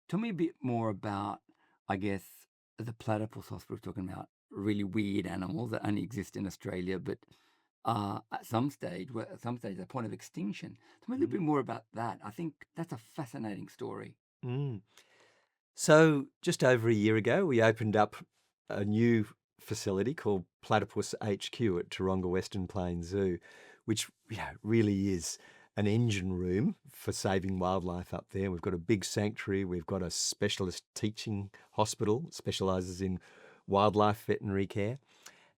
Tell me a bit more about, I guess, the platypus hospital talking about really weird animals that only exist in Australia, but at some stage, the point of extinction. Tell me a little Mm. bit more about that. I think that's a fascinating story. Mm. So, just over a year ago, we opened up a new facility called Platypus HQ at Taronga Western Plains Zoo, which really is an engine room for saving wildlife up there. We've got a big sanctuary, we've got a specialist teaching hospital, specialises in wildlife veterinary care,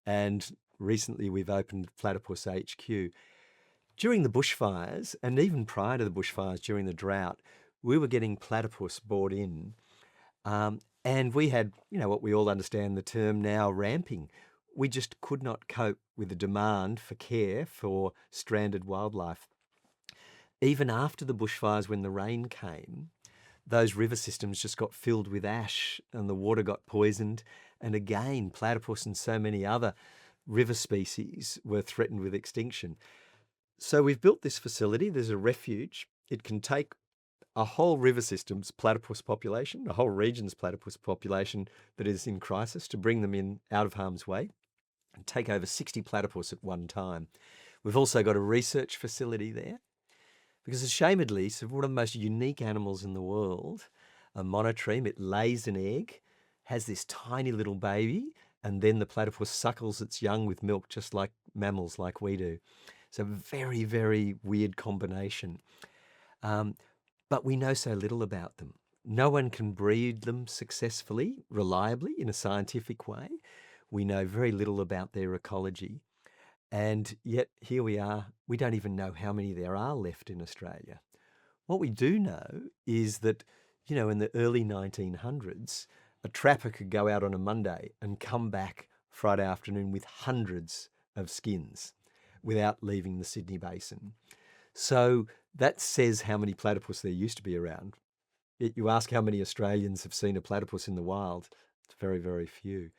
and recently we've opened Platypus HQ. During the bushfires, and even prior to the bushfires during the drought, we were getting platypus brought in, and we had, what we all understand the term now, ramping. We just could not cope with the demand for care for stranded wildlife. Even after the bushfires, when the rain came, those river systems just got filled with ash and the water got poisoned. And again, platypus and so many other river species were threatened with extinction. So we've built this facility. There's a refuge. It can take a whole river system's platypus population, a whole region's platypus population that is in crisis, to bring them in out of harm's way and take over 60 platypus at one time. We've also got a research facility there because, ashamedly, it's one of the most unique animals in the world. A monotremes, it lays an egg, has this tiny little baby, and then the platypus suckles its young with milk, just like mammals, like we do. So, very, very weird combination. Um, but we know so little about them. No one can breed them successfully, reliably, in a scientific way. We know very little about their ecology. And yet, here we are. We don't even know how many there are left in Australia. What we do know is that, in the early 1900s, a trapper could go out on a Monday and come back Friday afternoon with hundreds of skins without leaving the Sydney Basin. So that says how many platypus there used to be around. Yet you ask how many Australians have seen a platypus in the wild, it's very, very few.